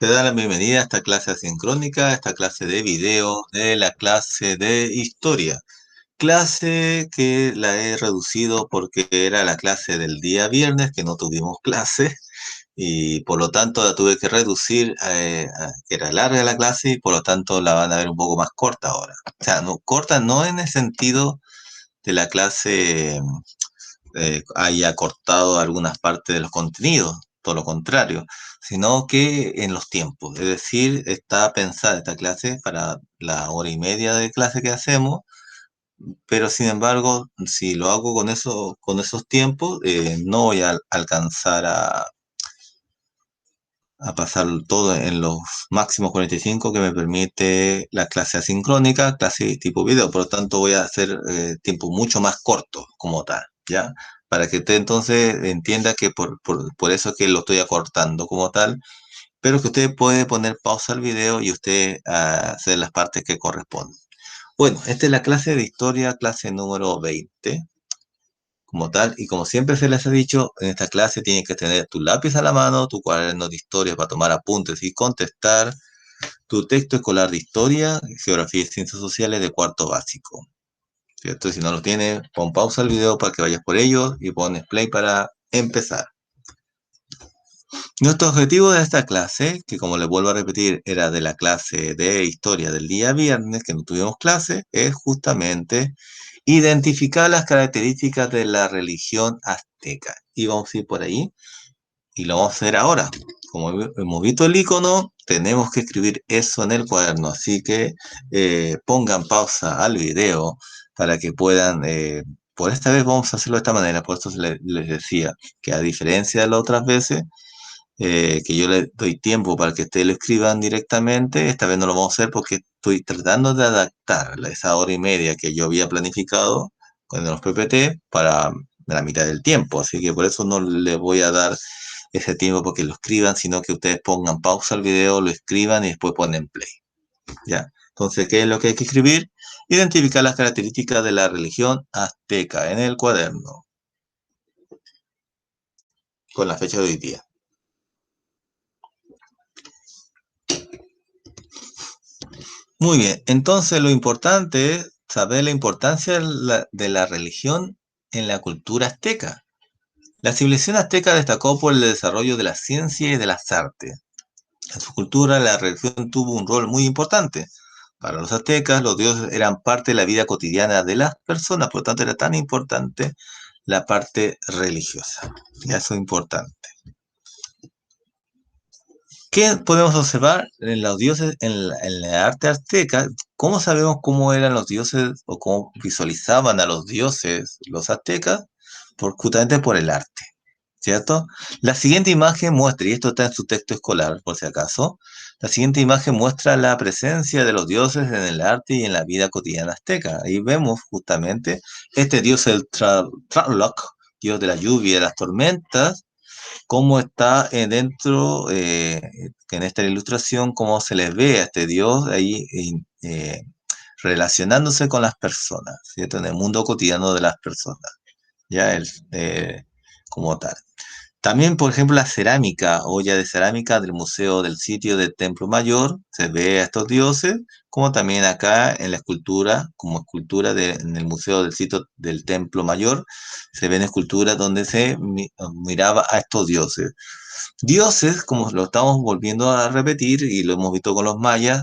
Te da la bienvenida a esta clase asincrónica, a esta clase de video de la clase de historia. Clase que la he reducido porque era la clase del día viernes, que no tuvimos clase, y por lo tanto la tuve que reducir, que era larga la clase, y por lo tanto la van a ver un poco más corta ahora. O sea, no, corta no en el sentido de la clase haya cortado algunas partes de los contenidos, todo lo contrario, sino que en los tiempos. Es decir, está pensada esta clase para la hora y media de clase que hacemos, pero sin embargo, si lo hago con eso, con esos tiempos, no voy a alcanzar a pasar todo en los máximos 45 que me permite la clase asincrónica, clase tipo video. Por lo tanto, voy a hacer tiempos mucho más cortos como tal, ¿ya? Para que usted entonces entienda que por eso es que lo estoy acortando como tal, pero que usted puede poner pausa al video y usted hacer las partes que corresponden. Bueno, esta es la clase de historia, clase número 20 como tal, y como siempre se les ha dicho, en esta clase tienes que tener tu lápiz a la mano, tu cuaderno de historia para tomar apuntes y contestar, tu texto escolar de historia, geografía y ciencias sociales de cuarto básico. ¿Cierto? Si no lo tienes, pon pausa al video para que vayas por ello y pones play para empezar. Nuestro objetivo de esta clase, que como les vuelvo a repetir, era de la clase de historia del día viernes, que no tuvimos clase, es justamente identificar las características de la religión azteca. Y vamos a ir por ahí y lo vamos a hacer ahora. Como hemos visto el icono, tenemos que escribir eso en el cuaderno. Así que pongan pausa al video para que puedan... por esta vez vamos a hacerlo de esta manera. Por eso les decía que a diferencia de las otras veces, que yo le doy tiempo para que ustedes lo escriban directamente. Esta vez no lo vamos a hacer porque estoy tratando de adaptar esa hora y media que yo había planificado con los PPT para la mitad del tiempo. Así que por eso no les voy a dar ese tiempo porque lo escriban, sino que ustedes pongan pausa al video, lo escriban y después ponen play. ¿Ya? Entonces, ¿qué es lo que hay que escribir? Identificar las características de la religión azteca en el cuaderno con la fecha de hoy día. Muy bien, entonces lo importante es saber la importancia de la religión en la cultura azteca. La civilización azteca destacó por el desarrollo de la ciencia y de las artes. En su cultura, la religión tuvo un rol muy importante. Para los aztecas, los dioses eran parte de la vida cotidiana de las personas, por lo tanto era tan importante la parte religiosa. Y eso es importante. ¿Qué podemos observar en los dioses, en la arte azteca? ¿Cómo sabemos cómo eran los dioses o cómo visualizaban a los dioses los aztecas? Justamente por el arte, ¿cierto? La siguiente imagen muestra, y esto está en su texto escolar, por si acaso, la siguiente imagen muestra la presencia de los dioses en el arte y en la vida cotidiana azteca. Ahí vemos justamente este dios, el Tlaloc, dios de la lluvia y de las tormentas, cómo está dentro, en esta ilustración, cómo se les ve a este Dios ahí relacionándose con las personas, ¿cierto? En el mundo cotidiano de las personas, ya como tal. También, por ejemplo, la cerámica, olla de cerámica del Museo del Sitio del Templo Mayor, se ve a estos dioses, como también acá en la escultura, como escultura en el Museo del Sitio del Templo Mayor, se ven esculturas donde se miraba a estos dioses. Dioses, como lo estamos volviendo a repetir y lo hemos visto con los mayas,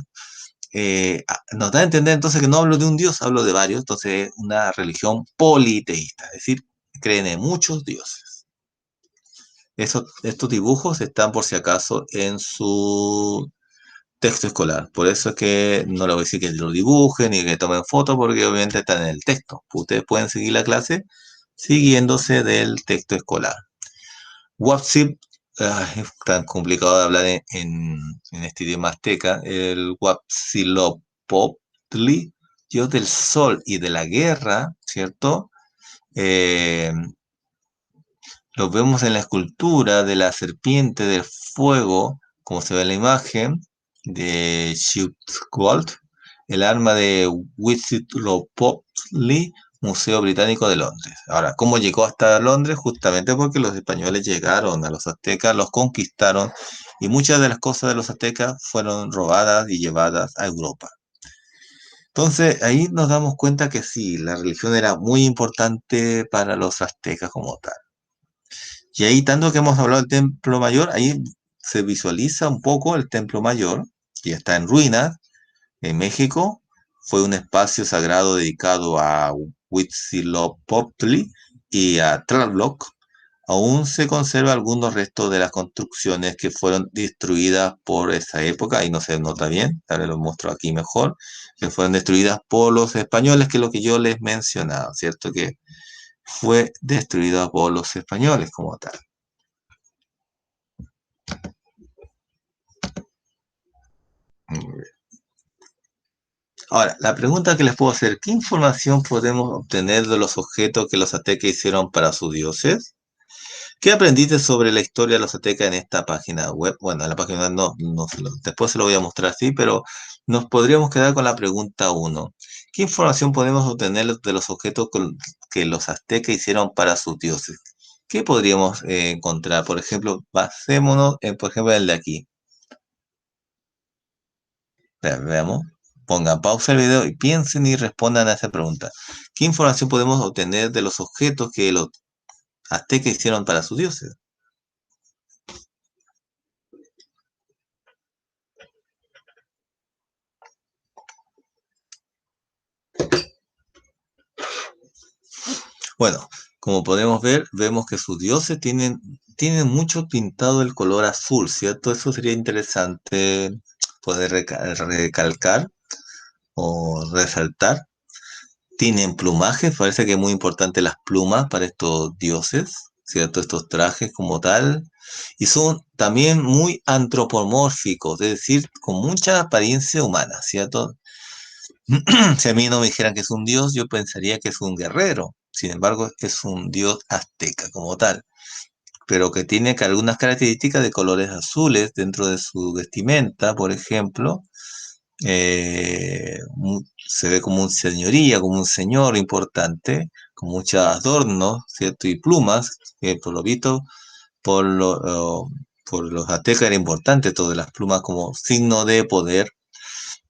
nos da a entender entonces que no hablo de un dios, hablo de varios, entonces es una religión politeísta, es decir, creen en muchos dioses. Estos dibujos están por si acaso en su texto escolar, por eso es que no le voy a decir que lo dibujen ni que tomen fotos, porque obviamente están en el texto. Ustedes pueden seguir la clase siguiéndose del texto escolar. Huatzip, es tan complicado de hablar en este idioma azteca, el Huitzilopochtli, dios del sol y de la guerra, ¿cierto? Eh, lo vemos en la escultura de la serpiente del fuego, como se ve en la imagen, de Schiphol, el arma de Huitzilopochtli, Museo Británico de Londres. Ahora, ¿cómo llegó hasta Londres? Justamente porque los españoles llegaron a los aztecas, los conquistaron y muchas de las cosas de los aztecas fueron robadas y llevadas a Europa. Entonces ahí nos damos cuenta que sí, la religión era muy importante para los aztecas como tal. Y ahí, tanto que hemos hablado del Templo Mayor, ahí se visualiza un poco el Templo Mayor, que está en ruinas, en México. Fue un espacio sagrado dedicado a Huitzilopochtli y a Tlaloc. Aún se conservan algunos restos de las construcciones que fueron destruidas por esa época, y no se nota bien, ahora lo muestro aquí mejor, que fueron destruidas por los españoles, que es lo que yo les mencionaba, ¿cierto? Que fue destruida por los españoles como tal. Ahora, la pregunta que les puedo hacer, ¿qué información podemos obtener de los objetos que los aztecas hicieron para sus dioses? ¿Qué aprendiste sobre la historia de los aztecas en esta página web? Bueno, en la página web no después se lo voy a mostrar así, pero nos podríamos quedar con la pregunta uno. ¿Qué información podemos obtener de los objetos que los aztecas hicieron para sus dioses? ¿Qué podríamos encontrar? Por ejemplo, basémonos en, por ejemplo, el de aquí. Veamos. Pongan pausa el video y piensen y respondan a esa pregunta. ¿Qué información podemos obtener de los objetos que los aztecas hicieron para sus dioses? Bueno, como podemos ver, vemos que sus dioses tienen mucho pintado el color azul, ¿cierto? Eso sería interesante poder recalcar o resaltar. Tienen plumajes, parece que es muy importante las plumas para estos dioses, ¿cierto? Estos trajes como tal. Y son también muy antropomórficos, es decir, con mucha apariencia humana, ¿cierto? Si a mí no me dijeran que es un dios, yo pensaría que es un guerrero. Sin embargo, es un dios azteca como tal, pero que tiene algunas características de colores azules dentro de su vestimenta, por ejemplo. Se ve como un señoría, como un señor importante, con muchos adornos, ¿cierto? Y plumas, que por lo visto, por, por los aztecas era importante todo, las plumas como signo de poder.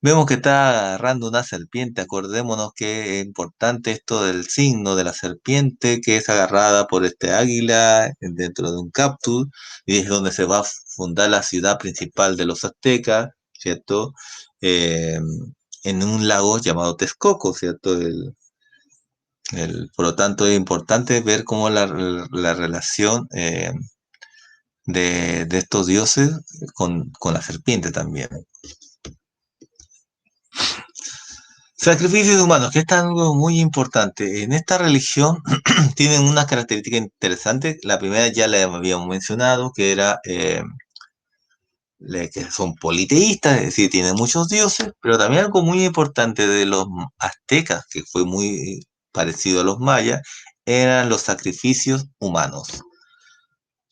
Vemos que está agarrando una serpiente. Acordémonos que es importante esto del signo de la serpiente que es agarrada por este águila dentro de un cactus, y es donde se va a fundar la ciudad principal de los aztecas, ¿cierto? Eh, en un lago llamado Texcoco, ¿cierto? Por lo tanto, es importante ver cómo la relación de estos dioses con la serpiente también. Sacrificios humanos, que es algo muy importante. En esta religión tienen unas características interesantes. La primera ya la habíamos mencionado, que era que son politeístas, es decir, tienen muchos dioses, pero también algo muy importante de los aztecas, que fue muy parecido a los mayas, eran los sacrificios humanos.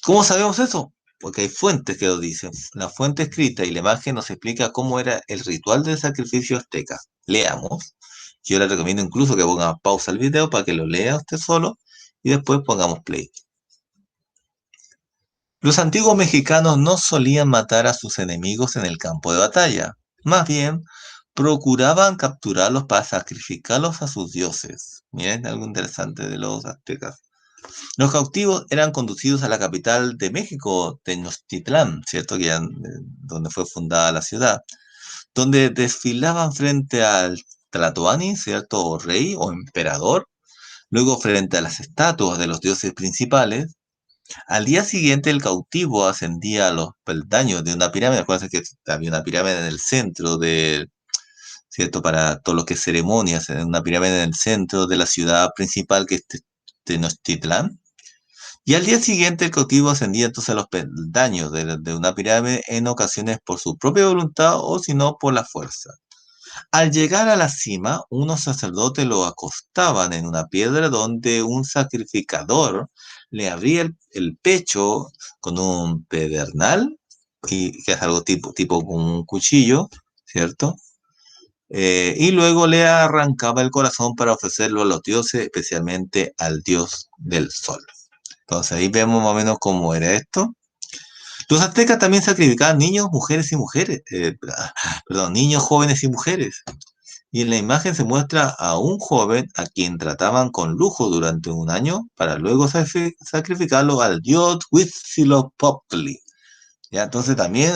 ¿Cómo sabemos eso? Porque hay fuentes que lo dicen. La fuente escrita y la imagen nos explica cómo era el ritual del sacrificio azteca. Leamos. Yo le recomiendo incluso que ponga pausa al video para que lo lea usted solo y después pongamos play. Los antiguos mexicanos no solían matar a sus enemigos en el campo de batalla. Más bien, procuraban capturarlos para sacrificarlos a sus dioses. Miren algo interesante de los aztecas. Los cautivos eran conducidos a la capital de México, Tenochtitlán, ¿cierto? Donde fue fundada la ciudad, donde desfilaban frente al Tlatoani, ¿cierto? O rey o emperador, luego frente a las estatuas de los dioses principales. Al día siguiente el cautivo ascendía a los peldaños de una pirámide. Acuérdense que había una pirámide en el centro de, ¿cierto? Para todo lo que es ceremonias, en una pirámide en el centro de la ciudad principal que es Tenochtitlán. Y al día siguiente el cautivo ascendía entonces a los peldaños de una pirámide, en ocasiones por su propia voluntad o si no por la fuerza. Al llegar a la cima, unos sacerdotes lo acostaban en una piedra donde un sacrificador le abría el pecho con un pedernal, que es algo tipo como un cuchillo, ¿cierto? Y luego le arrancaba el corazón para ofrecerlo a los dioses, especialmente al dios del sol. Entonces ahí vemos más o menos cómo era esto. Los aztecas también sacrificaban niños, mujeres y mujeres, perdón, niños, jóvenes y mujeres. Y en la imagen se muestra a un joven a quien trataban con lujo durante un año para luego sacrificarlo al dios Huitzilopochtli. ¿Ya? Entonces también,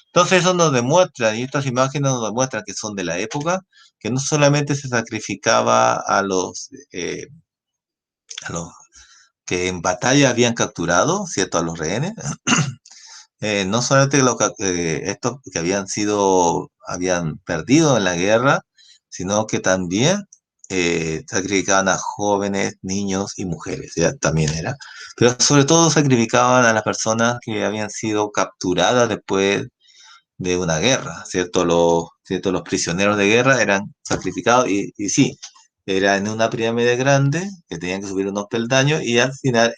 entonces eso nos demuestra, y estas imágenes nos demuestran que son de la época, que no solamente se sacrificaba a los que en batalla habían capturado, ¿cierto? A los rehenes, no solamente estos que habían perdido en la guerra, sino que también sacrificaban a jóvenes, niños y mujeres, ya también era. Pero sobre todo sacrificaban a las personas que habían sido capturadas después de una guerra, ¿cierto? Los prisioneros de guerra eran sacrificados y sí, era en una pirámide grande que tenían que subir unos peldaños y al final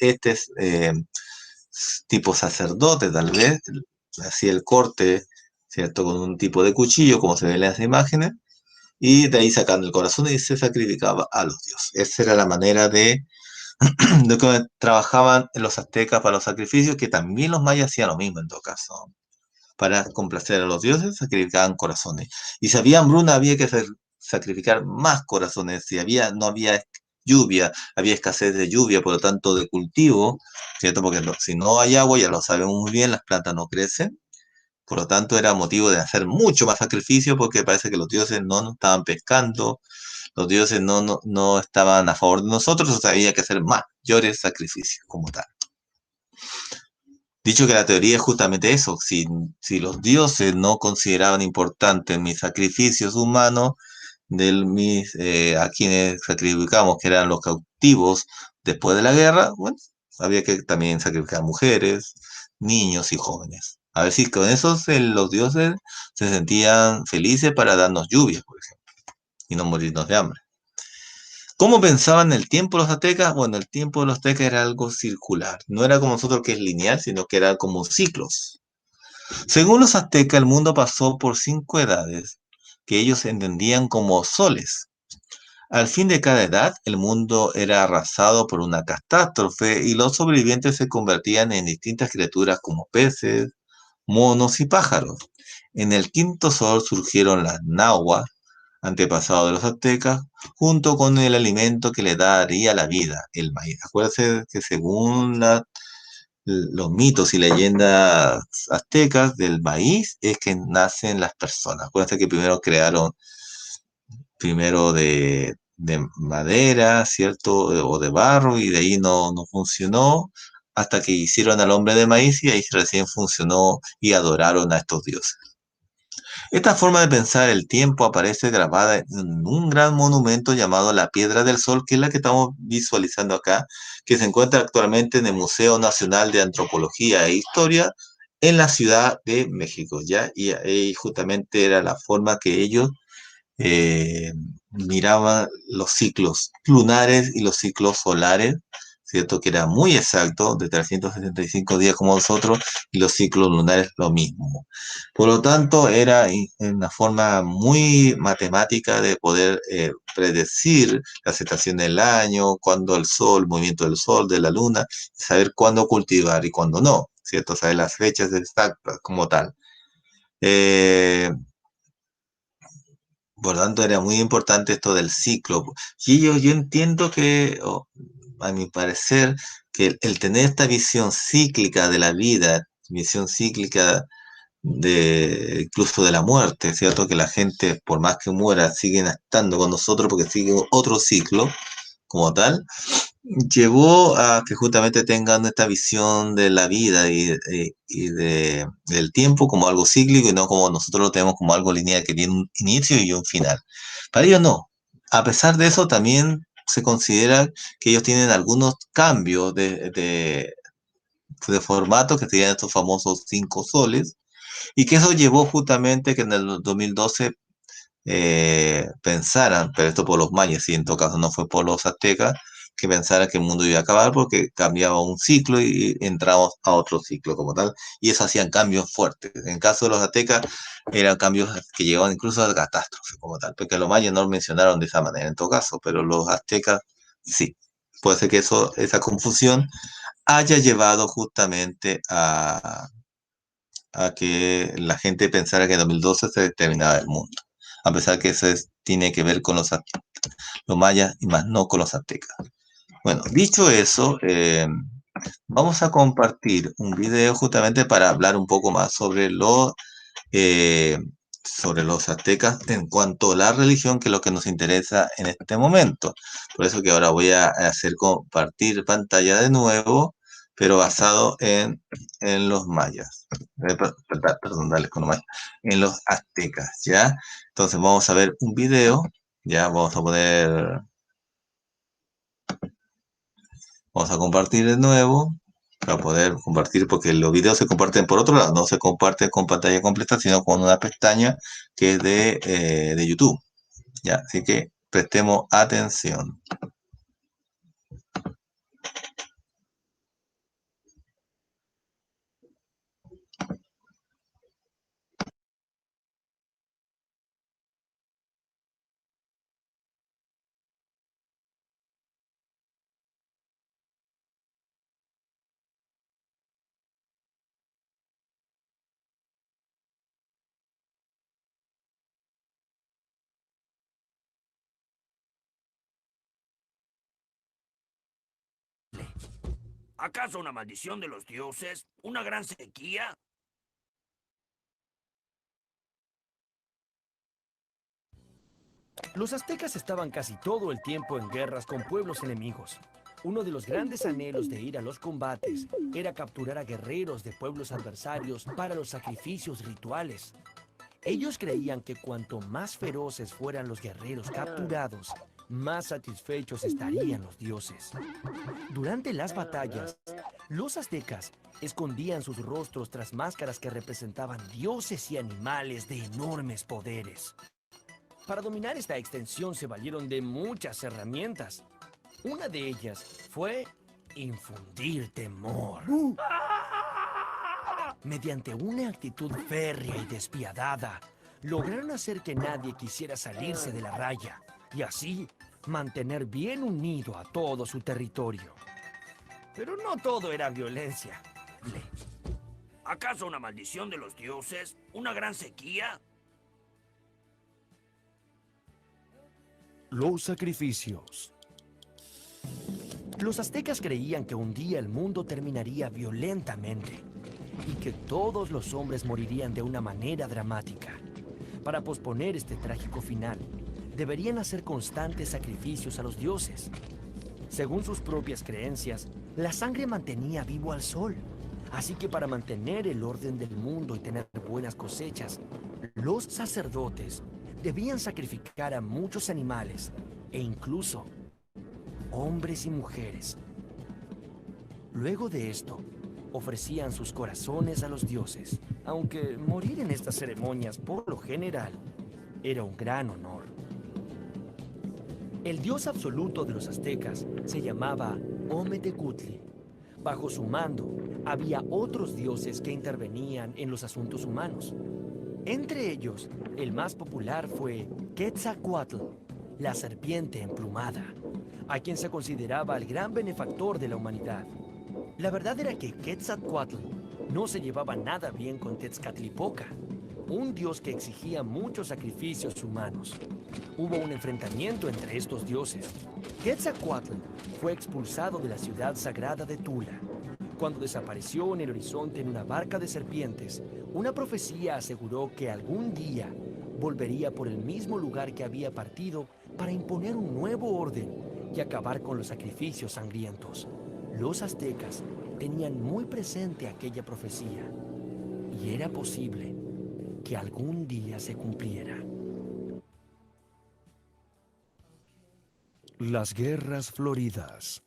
tipo sacerdote tal vez, hacía el corte, ¿cierto? Con un tipo de cuchillo, como se ve en las imágenes, y de ahí sacando el corazón y se sacrificaba a los dioses. Esa era la manera de que trabajaban los aztecas para los sacrificios, que también los mayas hacían lo mismo en todo caso. Para complacer a los dioses, sacrificaban corazones. Y si había hambruna, había que sacrificar más corazones. Si no había lluvia, había escasez de lluvia, por lo tanto, de cultivo, ¿cierto? Porque si no hay agua, ya lo sabemos muy bien, las plantas no crecen. Por lo tanto, era motivo de hacer mucho más sacrificio porque parece que los dioses no nos estaban pescando, los dioses no estaban a favor de nosotros, o sea, había que hacer mayores sacrificios como tal. Dicho que la teoría es justamente eso, si los dioses no consideraban importantes mis sacrificios humanos, a quienes sacrificamos, que eran los cautivos después de la guerra, bueno, había que también sacrificar mujeres, niños y jóvenes. A ver si con eso los dioses se sentían felices para darnos lluvias, por ejemplo, y no morirnos de hambre. ¿Cómo pensaban el tiempo los aztecas? Bueno, el tiempo de los aztecas era algo circular. No era como nosotros que es lineal, sino que era como ciclos. Según los aztecas, el mundo pasó por 5 edades que ellos entendían como soles. Al fin de cada edad, el mundo era arrasado por una catástrofe y los sobrevivientes se convertían en distintas criaturas como peces, monos y pájaros. En el quinto sol surgieron las nahuas, antepasados de los aztecas, junto con el alimento que le daría la vida, el maíz. Acuérdense que según los mitos y leyendas aztecas del maíz es que nacen las personas. Acuérdense que primero crearon de madera, ¿cierto? O de barro y de ahí no funcionó hasta que hicieron al hombre de maíz y ahí recién funcionó y adoraron a estos dioses. Esta forma de pensar el tiempo aparece grabada en un gran monumento llamado la Piedra del Sol, que es la que estamos visualizando acá, que se encuentra actualmente en el Museo Nacional de Antropología e Historia en la Ciudad de México, ¿ya? Y justamente era la forma que ellos miraban los ciclos lunares y los ciclos solares, ¿cierto? Que era muy exacto, de 365 días como nosotros, y los ciclos lunares lo mismo. Por lo tanto, era una forma muy matemática de poder predecir las estaciones del año, cuándo el sol, el movimiento del sol, de la luna, saber cuándo cultivar y cuándo no, ¿cierto? Saber las fechas exactas como tal. Eh, por lo tanto, era muy importante esto del ciclo. Y yo entiendo que, a mi parecer, que el tener esta visión cíclica de la vida, visión cíclica incluso de la muerte, ¿cierto? Que la gente, por más que muera, siguen estando con nosotros porque sigue otro ciclo como tal, llevó a que justamente tengan esta visión de la vida del tiempo como algo cíclico y no como nosotros lo tenemos como algo lineal que tiene un inicio y un final. Para ellos no. A pesar de eso, también se considera que ellos tienen algunos cambios de formato, que serían estos famosos 5 soles, y que eso llevó justamente que en el 2012 pensaran, pero esto por los mayas, y en todo caso no fue por los aztecas, que pensaran que el mundo iba a acabar porque cambiaba un ciclo y entramos a otro ciclo como tal, y eso hacían cambios fuertes. En el caso de los aztecas, eran cambios que llegaban incluso a la catástrofe como tal, porque los mayas no lo mencionaron de esa manera en todo caso, pero los aztecas sí. Puede ser que esa confusión haya llevado justamente a que la gente pensara que en 2012 se terminaba el mundo, a pesar que tiene que ver con los mayas y más no con los aztecas. Bueno, dicho eso, vamos a compartir un video justamente para hablar un poco más eh, sobre los aztecas en cuanto a la religión, que es lo que nos interesa en este momento. Por eso que ahora voy a hacer compartir pantalla de nuevo, pero basado en los mayas. Perdón, dale con los mayas. En los aztecas, ¿ya? Entonces vamos a ver un video, ya vamos a poner, vamos a compartir de nuevo para poder compartir, porque los videos se comparten por otro lado, no se comparten con pantalla completa, sino con una pestaña que es de YouTube. ¿Ya? Así que prestemos atención. ¿Acaso una maldición de los dioses? ¿Una gran sequía? Los aztecas estaban casi todo el tiempo en guerras con pueblos enemigos. Uno de los grandes anhelos de ir a los combates era capturar a guerreros de pueblos adversarios para los sacrificios rituales. Ellos creían que cuanto más feroces fueran los guerreros capturados, más satisfechos estarían los dioses. Durante las batallas, los aztecas escondían sus rostros tras máscaras que representaban dioses y animales de enormes poderes. Para dominar esta extensión se valieron de muchas herramientas. Una de ellas fue infundir temor. Mediante una actitud férrea y despiadada, lograron hacer que nadie quisiera salirse de la raya y así mantener bien unido a todo su territorio. Pero no todo era violencia. ¿Acaso una maldición de los dioses? ¿Una gran sequía? Los sacrificios. Los aztecas creían que un día el mundo terminaría violentamente y que todos los hombres morirían de una manera dramática. Para posponer este trágico final, deberían hacer constantes sacrificios a los dioses. Según sus propias creencias, la sangre mantenía vivo al sol. Así que para mantener el orden del mundo y tener buenas cosechas, los sacerdotes debían sacrificar a muchos animales e incluso hombres y mujeres. Luego de esto, ofrecían sus corazones a los dioses, aunque morir en estas ceremonias por lo general era un gran honor. El dios absoluto de los aztecas se llamaba Ometecutli. Bajo su mando había otros dioses que intervenían en los asuntos humanos. Entre ellos, el más popular fue Quetzalcóatl, la serpiente emplumada, a quien se consideraba el gran benefactor de la humanidad. La verdad era que Quetzalcóatl no se llevaba nada bien con Tezcatlipoca, un dios que exigía muchos sacrificios humanos. Hubo un enfrentamiento entre estos dioses. Quetzalcóatl fue expulsado de la ciudad sagrada de Tula. Cuando desapareció en el horizonte en una barca de serpientes, una profecía aseguró que algún día volvería por el mismo lugar que había partido para imponer un nuevo orden y acabar con los sacrificios sangrientos. Los aztecas tenían muy presente aquella profecía y era posible que algún día se cumpliera. Las guerras floridas.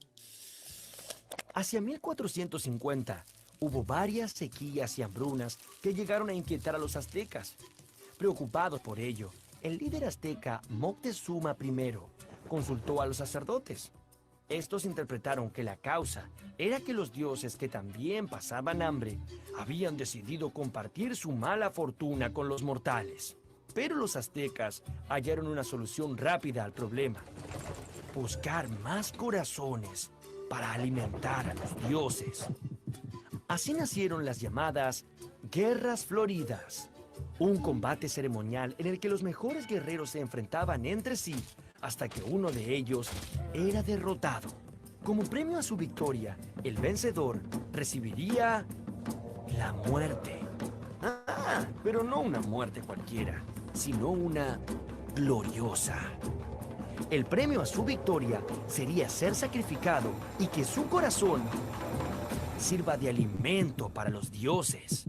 Hacia 1450 hubo varias sequías y hambrunas que llegaron a inquietar a los aztecas. Preocupados por ello, el líder azteca Moctezuma I consultó a los sacerdotes. Estos interpretaron que la causa era que los dioses, que también pasaban hambre, habían decidido compartir su mala fortuna con los mortales. Pero los aztecas hallaron una solución rápida al problema: buscar más corazones para alimentar a los dioses. Así nacieron las llamadas Guerras Floridas, un combate ceremonial en el que los mejores guerreros se enfrentaban entre sí hasta que uno de ellos era derrotado. Como premio a su victoria, el vencedor recibiría la muerte. Pero no una muerte cualquiera, sino una gloriosa. El premio a su victoria sería ser sacrificado y que su corazón sirva de alimento para los dioses.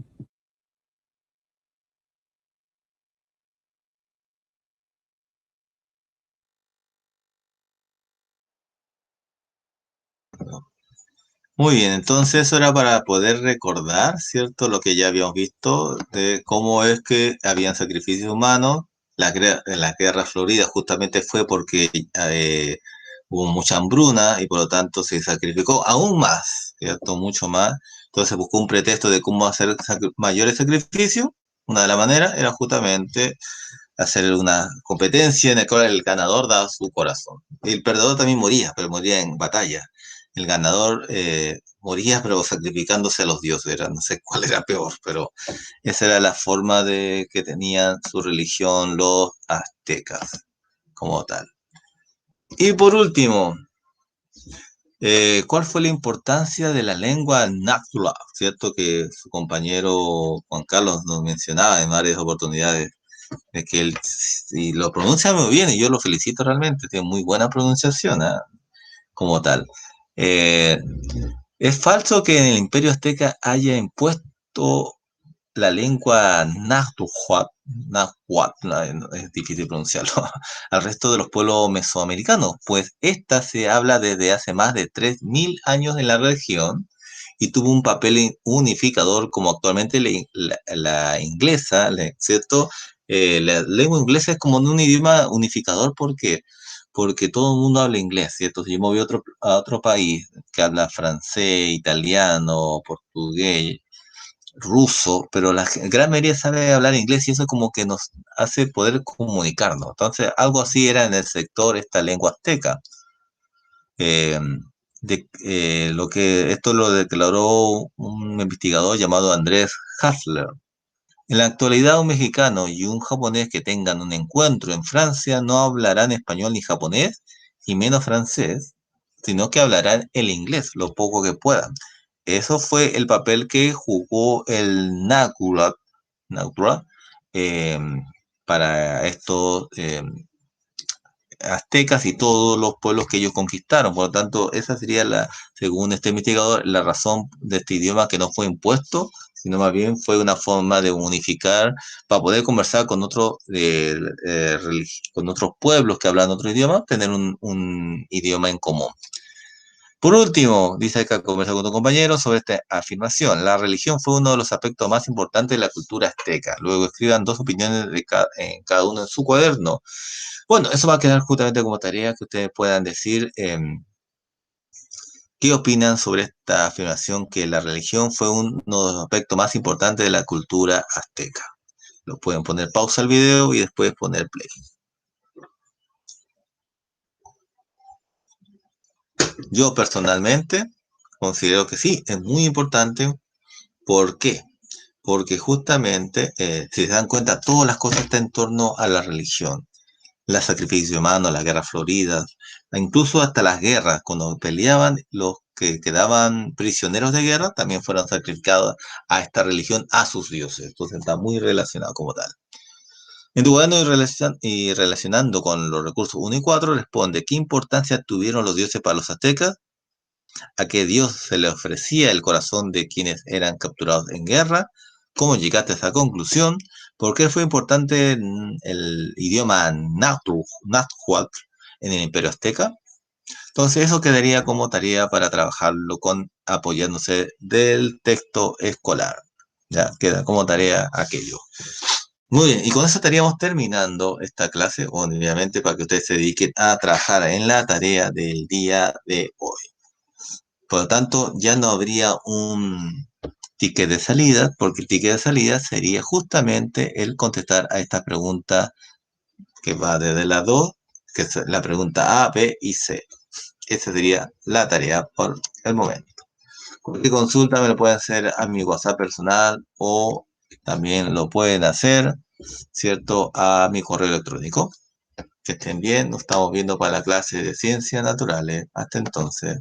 Muy bien, entonces eso era para poder recordar, ¿cierto? Lo que ya habíamos visto de cómo es que habían sacrificios humanos. En las guerras floridas justamente fue porque hubo mucha hambruna y por lo tanto se sacrificó aún más, ¿cierto? Mucho más. Entonces buscó un pretexto de cómo hacer mayores sacrificios. Una de las maneras era justamente hacer una competencia en la cual el ganador daba su corazón. El perdedor también moría, pero moría en batalla. El ganador moría, pero sacrificándose a los dioses. Era, no sé cuál era peor, pero esa era la forma de que tenían su religión los aztecas, como tal. Y por último, ¿cuál fue la importancia de la lengua náhuatl? Cierto que su compañero Juan Carlos nos mencionaba en varias oportunidades de que él y lo pronuncia muy bien y yo lo felicito realmente, tiene muy buena pronunciación, ¿eh? Como tal. Eh, es falso que en el Imperio Azteca haya impuesto la lengua náhuatl, es difícil pronunciarlo, al resto de los pueblos mesoamericanos, pues esta se habla desde hace más de 3.000 años en la región y tuvo un papel unificador como actualmente la inglesa, ¿cierto? La lengua inglesa es como un idioma unificador porque todo el mundo habla inglés, ¿cierto? Si yo me voy a otro país que habla francés, italiano, portugués, ruso, pero la gran mayoría sabe hablar inglés y eso como que nos hace poder comunicarnos. Entonces, algo así era en el sector esta lengua azteca. Eh, lo que esto lo declaró un investigador llamado Andrés Hassler. En la actualidad, un mexicano y un japonés que tengan un encuentro en Francia no hablarán español ni japonés, y menos francés, sino que hablarán el inglés, lo poco que puedan. Eso fue el papel que jugó el Náhuatl eh, para estos aztecas y todos los pueblos que ellos conquistaron. Por lo tanto, esa sería según este investigador, la razón de este idioma que no fue impuesto, sino más bien fue una forma de unificar para poder conversar con otros pueblos que hablan otro idioma, tener un idioma en común. Por último, dice acá, conversar con tu compañero sobre esta afirmación. La religión fue uno de los aspectos más importantes de la cultura azteca. Luego escriban dos opiniones cada uno en su cuaderno. Bueno, eso va a quedar justamente como tarea que ustedes puedan decir qué opinan sobre esta afirmación que la religión fue uno de los aspectos más importantes de la cultura azteca. Lo pueden poner pausa al video y después poner play. Yo personalmente considero que sí, es muy importante. ¿Por qué? Porque justamente, si se dan cuenta, todas las cosas están en torno a la religión. El sacrificio humano, las guerras floridas, incluso hasta las guerras, cuando peleaban, los que quedaban prisioneros de guerra también fueron sacrificados a esta religión, a sus dioses. Entonces está muy relacionado como tal. En tu cuaderno y relacionando con los recursos 1 y 4, responde, ¿qué importancia tuvieron los dioses para los aztecas? ¿A qué dios se le ofrecía el corazón de quienes eran capturados en guerra? ¿Cómo llegaste a esa conclusión? ¿Por qué fue importante el idioma náhuatl en el Imperio Azteca? Entonces eso quedaría como tarea para trabajarlo apoyándose del texto escolar. Ya queda como tarea aquello. Muy bien, y con eso estaríamos terminando esta clase, obviamente para que ustedes se dediquen a trabajar en la tarea del día de hoy. Por lo tanto, ya no habría un ticket de salida, porque el ticket de salida sería justamente el contestar a esta pregunta que va desde la 2, que es la pregunta A, B y C. Esa sería la tarea por el momento. Cualquier consulta me lo pueden hacer a mi WhatsApp personal o también lo pueden hacer, ¿cierto?, a mi correo electrónico. Que estén bien, nos estamos viendo para la clase de ciencias naturales. Hasta entonces.